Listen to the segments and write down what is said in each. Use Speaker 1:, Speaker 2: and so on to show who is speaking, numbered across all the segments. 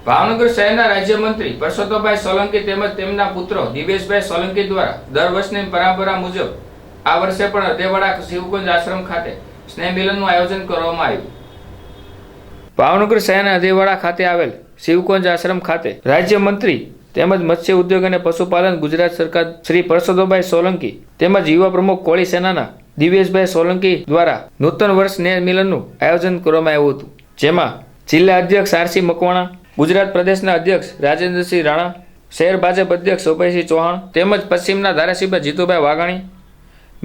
Speaker 1: ભાવનગર શહેરના રાજ્યમંત્રી પરસોત્તમભાઈ સોલંકી તેમજ તેમના પુત્રો દિવેશભાઈ સોલંકી દ્વારા દર વર્ષની પરંપરા મુજબ આ વર્ષે પણ અદેવાડા શિવકુંજ આશ્રમ ખાતે સ્નેહ મિલનનું આયોજન કરવામાં આવ્યું. ભાવનગર શહેરના અદેવાડા ખાતે આવેલ શિવકુંજ આશ્રમ ખાતે રાજ્યમંત્રી તેમજ મત્સ્ય ઉદ્યોગ અને પશુપાલન ગુજરાત સરકાર શ્રી પરસોત્તમભાઈ સોલંકી તેમજ યુવા પ્રમુખ કોળી સેનાના દિવેશભાઈ સોલંકી દ્વારા નૂતન વર્ષ સ્નેહ મિલનનું આયોજન કરવામાં આવ્યું હતું, જેમાં જિલ્લા અધ્યક્ષ આરસી મકવાણા, ગુજરાત પ્રદેશના અધ્યક્ષ રાજેન્દ્રસિંહ રાણા, શહેર ભાજપ અધ્યક્ષ અભયસિંહ ચૌહાણ તેમજ પશ્ચિમના ધારાસભ્ય Jitubhai Vaghani,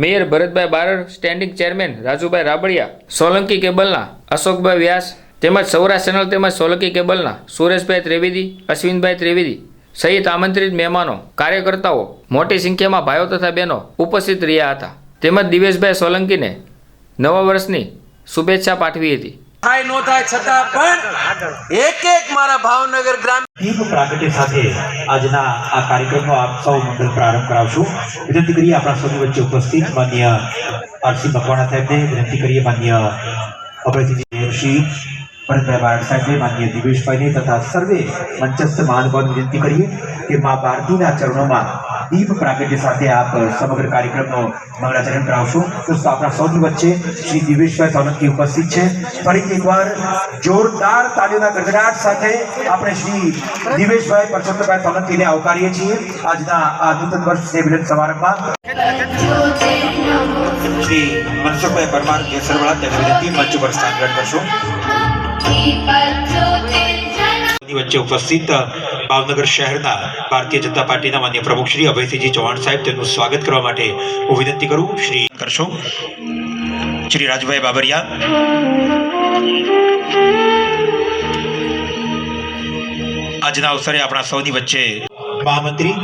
Speaker 1: mayor Bharatbhai Barad, standing chairman Rajubhai Rabadiya, Solanki કેબલના અશોકભાઈ વ્યાસ તેમજ સૌરાષ્ટ્ર ચેનલ તેમજ સોલંકી કેબલના સુરેશભાઈ ત્રિવેદી, અશ્વિનભાઈ ત્રિવેદી સહિત આમંત્રિત મહેમાનો, કાર્યકર્તાઓ મોટી સંખ્યામાં ભાઈઓ તથા બહેનો ઉપસ્થિત રહ્યા હતા. તેમજ દિવેશભાઈ સોલંકીને નવા વર્ષની શુભેચ્છા પાઠવી હતી.
Speaker 2: થાય નો થાય છતાં પણ એક મારા ભાવનગર ગ્રામ
Speaker 3: દીપ પ્રાગટ્ય સાથે આજના આ કાર્યક્રમનો આપ સૌ મંગળ પ્રારંભ કરાવશું. વિનંતી કરીએ આપણા સૌની વચ્ચે ઉપસ્થિત માન્ય આરસી મકવાણા સાહેબને, વિનંતી કરીએ માન્ય અભયસિંહ શ્રી ભરતભાઈ બારડ સાહેબને, માન્ય દિવેશભાઈને તથા સર્વે મંચસ્થ મહાનુભાવોને વિનંતી કરીએ કે મા ભારતીના ચરણોમાં દીપ પ્રાગટ્ય સાથે આપ સમગ્ર કાર્યક્રમનો મંગળાચરણ કરાવશો. દોસ્તો આપણા સૌની વચ્ચે શ્રી દિવેશભાઈ સોલંકી ઉપસ્થિત છે. ફરીથી એકવાર જોરદાર તાળીઓના ગડગડાટ સાથે આપણે શ્રી દિવેશભાઈ પરસોત્તમભાઈ સોલંકીને આવકારીએ છીએ આજના આ નૂતન વર્ષ સ્નેહ મિલન સમારંભમાં. શ્રી મનસુખભાઈ પરમાર કેસરવાળા તેને વિનંતી મંચ ઉપર સ્થાન ગ્રહણ કરશો. વચ્ચે ઉપસ્થિત ભાવનગર શહેરના ભારતીય જનતા પાર્ટીના માન્ય પ્રમુખ શ્રી અભયસિંહજી ચૌહાણ સાહેબ તેમનું સ્વાગત કરવા માટે હું વિનંતી કરું. શ્રી કરશો શ્રી રાજુભાઈ બાબરિયા, આજના અવસરે આપણા સૌની વચ્ચે મહામંત્રી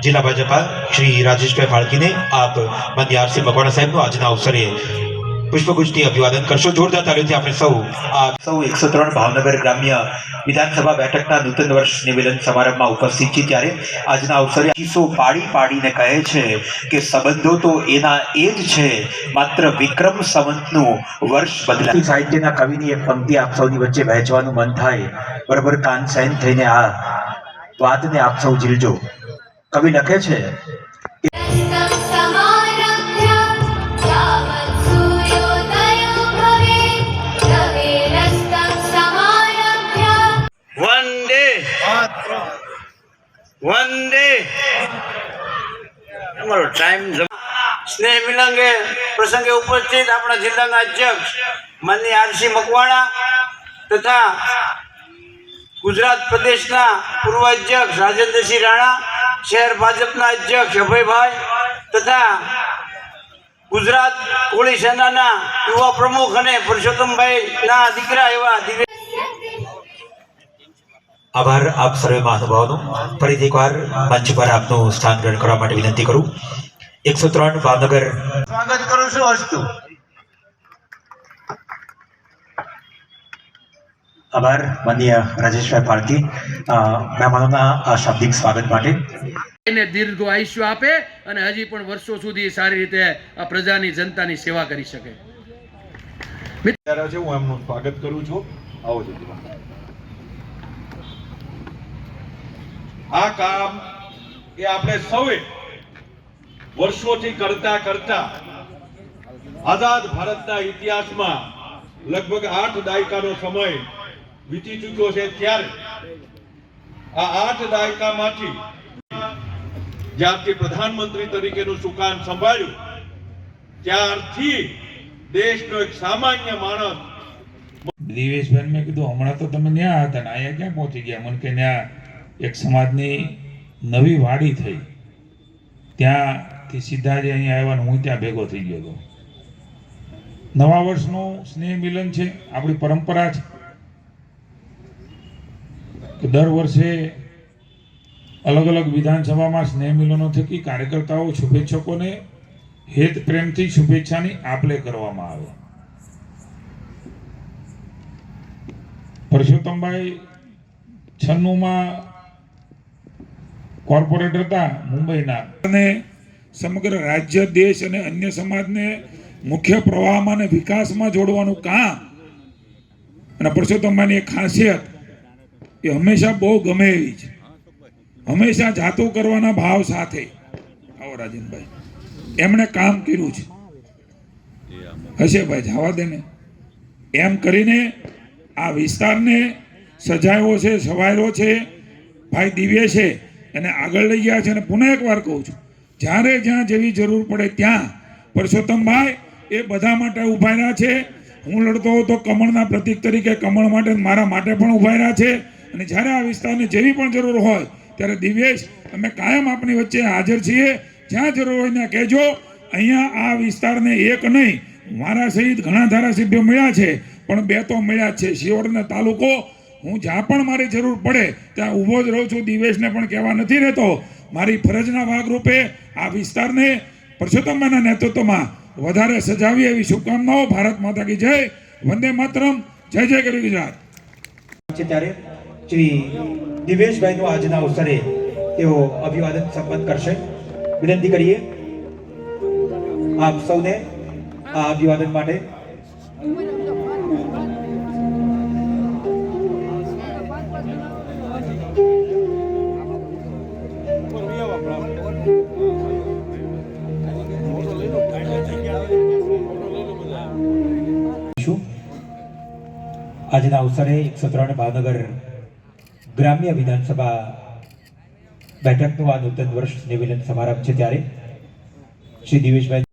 Speaker 3: જિલ્લા ભાજપા શ્રી રાજેશભાઈ ફાળકીને આપ માન્ય આરસી મકવાણા સાહેબનું આજના અવસરે પુષ્પગુચ્છથી અભિવાદન કરશો. જોરદાર તાળીઓથી આપણે સૌ 103 ભાવનગર ગ્રામ્ય વિધાનસભા બેઠકના નૂતન વર્ષ નિવેદન સમારંભમાં ઉપસ્થિત છે. ત્યારે આજના અવસરે કિસ્સો પાડીને કહે છે કે સંબંધો તો એના એ જ છે, માત્ર વિક્રમ સંવતનું વર્ષ બદલાય. સાહિત્યના કવિની એક પંક્તિ આપ સૌની વચ્ચે વહેંચવાનું મન થાય. બરાબર કાન સૈન થઈને આ વાતને આપ સૌ ઝીલજો. કવિ લખે છે
Speaker 2: વંદે અમારો ટાઈમ સ્નેહ મિલંગે પ્રસંગે ઉપસ્થિત આપણા જિલ્લાના અધ્યક્ષ માનનીય આરસી મકવાણા તથા ગુજરાત પ્રદેશના પૂર્વ અધ્યક્ષ રાજેન્દ્રસિંહ રાણા, શહેર ભાજપના અધ્યક્ષ અભયભાઈ તથા ગુજરાત કોળી સેનાના યુવા પ્રમુખ અને પરસોત્તમભાઈના દીકરા એવા
Speaker 3: આભાર આપ સર્વે મહાનુભાવોનો. ફરીથી એકવાર મંચ પર આપનું સ્થાન ગ્રહણ કરવા માટે વિનંતી કરું. 103 ભાવનગર
Speaker 2: સ્વાગત કરું છું. અસ્તુ.
Speaker 3: આભાર માનનીય રાજેશભાઈ ફાળકી મહેમાનોના આ શાબ્દિક સ્વાગત માટે.
Speaker 4: એને દીર્ઘ આયુષ્ય આપે અને હજી પણ વર્ષો સુધી સારી રીતે આ પ્રજાની જનતાની સેવા કરી શકે.
Speaker 5: હું એમનું સ્વાગત કરું છું. આવો છો. આ કામ એ આપણે સૌએ વર્ષોથી કરતા આઝાદ ભારતના ઇતિહાસમાં લગભગ 8 દાયકાનો સમય વીતી ચૂક્યો છે. ત્યારે આ 8 દાયકામાંથી જ્યારથી પ્રધાનમંત્રી તરીકેનું સુકાન સંભાળ્યું ત્યારથી દેશનો એક સામાન્ય માણસ.
Speaker 6: દિવેશભાઈ મેં કીધું હમણાં તો તમે ન્યા હતા ને અહીંયા ક્યાં પહોંચી ગયા? મને કે ન્યા એક સમાજની નવી વાડી થઈ, ત્યાંથી સીધા જ અહીંયા આવ્યા ને હું ત્યાં ભેગો થઈ ગયો હતો. નવા વર્ષનું સ્નેહ મિલન છે, આપણી પરંપરા છે કે દર વર્ષે અલગ અલગ વિધાનસભામાં સ્નેહ મિલનો થકી કાર્યકર્તાઓ શુભેચ્છકોને હેત પ્રેમથી શુભેચ્છાની આપ-લે કરવામાં આવે. પરસોત્તમભાઈ 96માં કોર્પોરેટર હતા મુંબઈના, અને સમગ્ર રાજ્ય, દેશ અને અન્ય સમાજને મુખ્ય પ્રવાહમાં અને વિકાસમાં જોડવાનું કામ. અને પરસોત્તમભાઈની એક ખાસિયત એ હંમેશા બહુ ગમે એવી છે, હંમેશા જાતું કરવાના ભાવ સાથે. આવો રાજનભાઈ, એમણે કામ કર્યું છે. હશે ભાઈ, જવા દે ને. એમ કરીને આ વિસ્તારને સજાયો છે, સવાર્યો છે. ભાઈ દિવ્યેશે એને આગળ લઈ ગયા છે. અને પુનઃ એકવાર કહું છું, જ્યારે જ્યાં જેવી જરૂર પડે ત્યાં પરસોત્તમભાઈ એ બધા માટે ઉભા રહ્યા છે. હું લડતો હોઉં તો કમળના પ્રતીક તરીકે કમળ માટે, મારા માટે પણ ઉભા રહ્યા છે. અને જ્યારે આ વિસ્તારને જેવી પણ જરૂર હોય ત્યારે દિવ્યેશ અમે કાયમ આપની વચ્ચે હાજર છીએ. જ્યાં જરૂર હોય ત્યાં કહેજો. અહીંયા આ વિસ્તારને એક નહીં, મારા સહિત ઘણા ધારાસભ્યો મળ્યા છે, પણ 2 તો મળ્યા જ છે. શિહોરનો તાલુકો હું જ્યાં પણ મારી જરૂર પડે ત્યાં ઊભો જ રહું છું. દિવેશને પણ કહેવા નથી રહેતો. મારી ફરજના ભાગરૂપે આ વિસ્તારને પરસોત્તમભાઈના નેતૃત્વમાં વધારે સજાવી એવી શુભકામનાઓ. ભારત માતા કી જય, વંદે માતરમ, જય જય કરી ગુજરાત.
Speaker 3: છે ત્યારે શ્રી દિવેશભાઈનો આજના અવસરે તેઓ અભિવાદન સંપન્ન કરશે. વિનંતી કરીએ આપ સૌને આ અભિવાદન માટે. આજના અવસરે 103 ભાવનગર ગ્રામ્ય વિધાનસભા બેઠકનો આ નૂતન વર્ષ નિવેદન સમારંભ છે ત્યારે શ્રી દિવેશભાઈ